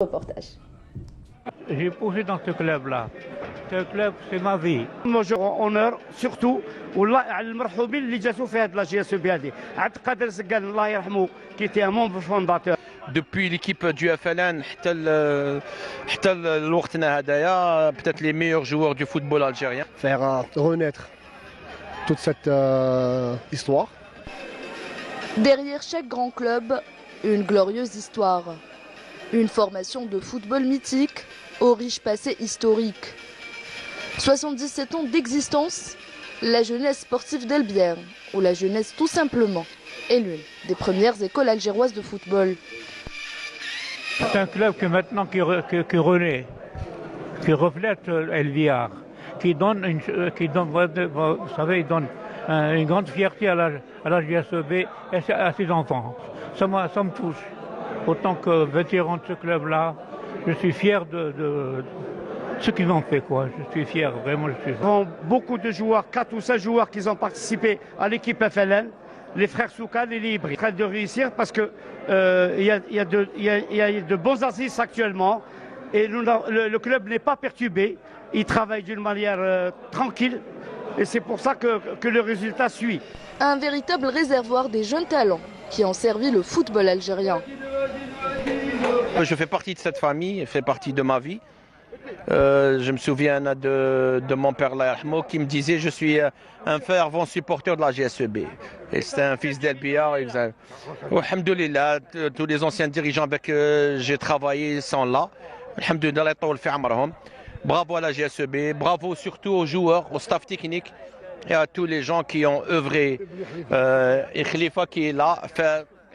Reportage. J'ai poussé dans ce club-là. Ce club, c'est ma vie. Moi, je rends honneur surtout والله على المرحوبين اللي جاتوا في هذه لا جي اس بي هذه. عبد القادر زقان الله يرحمه qui était un membre fondateur. Depuis l'équipe du FLN حتى لوقتنا هدايا peut-être les meilleurs joueurs du football algérien. Faire renaître toute cette histoire. Derrière chaque grand club, une glorieuse histoire. Une formation de football mythique au riche passé historique. 77 ans d'existence, la jeunesse sportive d'Elbière, ou la jeunesse tout simplement, est l'une des premières écoles algéroises de football. C'est un club qui maintenant qui renaît, qui reflète Elbière, qui donne, vous savez, il donne une grande fierté à la JSEB et à ses enfants. Ça me touche. Autant que vétéran de ce club-là, je suis fier de ce qu'ils ont fait, quoi. Je suis fier, vraiment, je suis fier. Beaucoup de joueurs, 4 ou 5 joueurs qui ont participé à l'équipe FLN, les frères Soukan et Libri, en train de réussir parce que il y a de bons assises actuellement et le club n'est pas perturbé. Il travaille d'une manière tranquille et c'est pour ça que le résultat suit. Un véritable réservoir des jeunes talents qui ont servi le football algérien. Je fais partie de cette famille, elle fait partie de ma vie. Je me souviens de mon père Lahmo qui me disait je suis un fervent supporter de la GSEB. Et c'était un fils d'Elbiar. Alhamdoulilah, tous les anciens dirigeants avec qui j'ai travaillé sont là. Alhamdoulilah, bravo à la GSEB, bravo surtout aux joueurs, au staff technique et à tous les gens qui ont œuvré. Et Khalifa qui est là,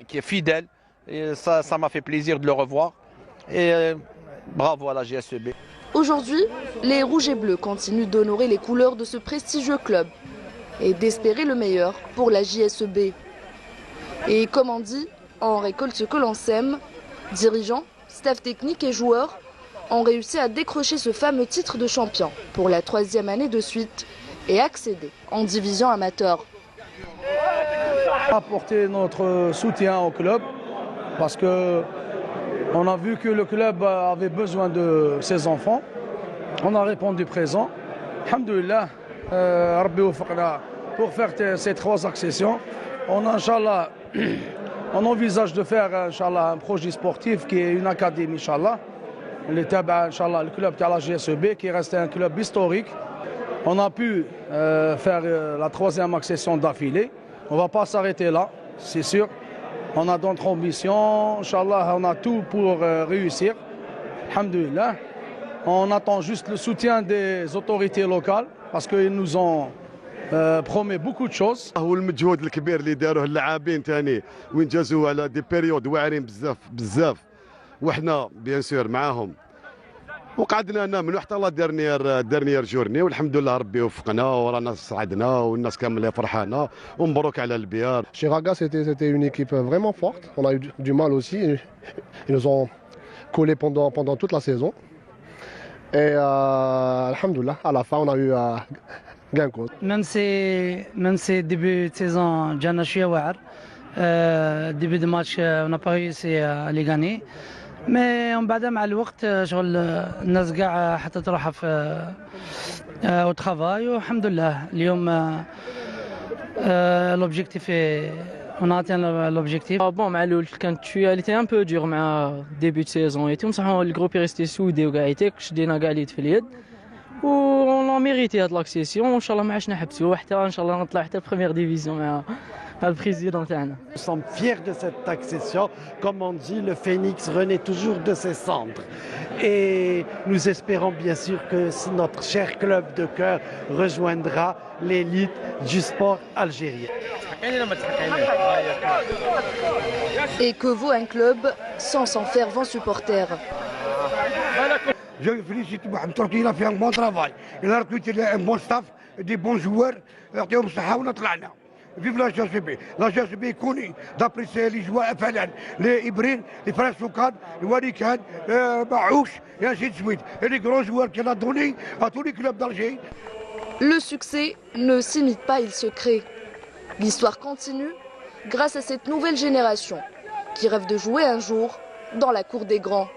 qui est fidèle. Et ça m'a fait plaisir de le revoir. Et bravo à la GSEB. Aujourd'hui, les Rouges et Bleus continuent d'honorer les couleurs de ce prestigieux club et d'espérer le meilleur pour la JSEB. Et comme on dit, on récolte ce que l'on sème. Dirigeants, staff technique et joueurs ont réussi à décrocher ce fameux titre de champion pour la 3e année de suite et accéder en division amateur. Apporter notre soutien au club parce que on a vu que le club avait besoin de ses enfants. On a répondu présent. Alhamdoulilah, Rabbi Oufaqna pour faire ces 3 accessions. Inch'Allah, on envisage de faire Inch'Allah, un projet sportif qui est une académie, Inch'Allah. Le club de la GSEB qui reste un club historique. On a pu faire la 3e accession d'affilée. On ne va pas s'arrêter là, c'est sûr. On a d'autres ambitions, Inch'Allah, on a tout pour réussir. Alhamdoulilah. On attend juste le soutien des autorités locales parce qu'ils nous ont promis beaucoup de choses. هو المجهود الكبير اللي داروه اللاعبين ثاني وين جازوا على دي بيريود واعرين بزاف وحنا بيان سور معاهم وقعدنا ناملوا حتى لا ديرنيير جورني والحمد لله ربي وفقنا ورانا صعدنا والناس كامله فرحانه ومبروك على البيار. Chez Raga, c'était une équipe vraiment forte. On a eu du mal aussi. Ils nous ont collé pendant toute la saison. Et alhamdoulilah, à la fin, on a eu gain de cause. Même si début de saison, Jana Chouawar, début de match, on n'a pas réussi à les gagner. Mais on بعدها مع الوقت شغل الناس كاع حتى تروح في au travail والحمد لله اليوم l'objectif on a atteint l'objectif. Bon مع الاول كانت شويه était un peu dur مع début de saison et tout بصح الجروب ريستي سودي وكاع يتك شدينا كاع اليد في اليد و on a mérité هاد لاكسيسيون وان شاء الله ما عادش نحبسوا حتى ان شاء الله نطلع حتى بروميير ديفيزيون مع le président. Nous sommes fiers de cette accession. Comme on dit, le phénix renaît toujours de ses cendres. Et nous espérons bien sûr que notre cher club de cœur rejoindra l'élite du sport algérien. Et que vaut un club sans son fervent supporter? Je félicite Mohamed Torki, il a fait un bon travail. Il a recruté un bon staff, des bons joueurs. يعطيهم الصحة ونطلعنا. Vive la GSEB. La GSEB est connue d'apprécier les joueurs FLN, les Ibrine, les frères Soukan, les Wadikan, Baouch, et ainsi de suite. Et les grands joueurs qu'elle a donnés à tous les clubs d'Alger. Le succès ne s'imite pas, il se crée. L'histoire continue grâce à cette nouvelle génération qui rêve de jouer un jour dans la cour des grands.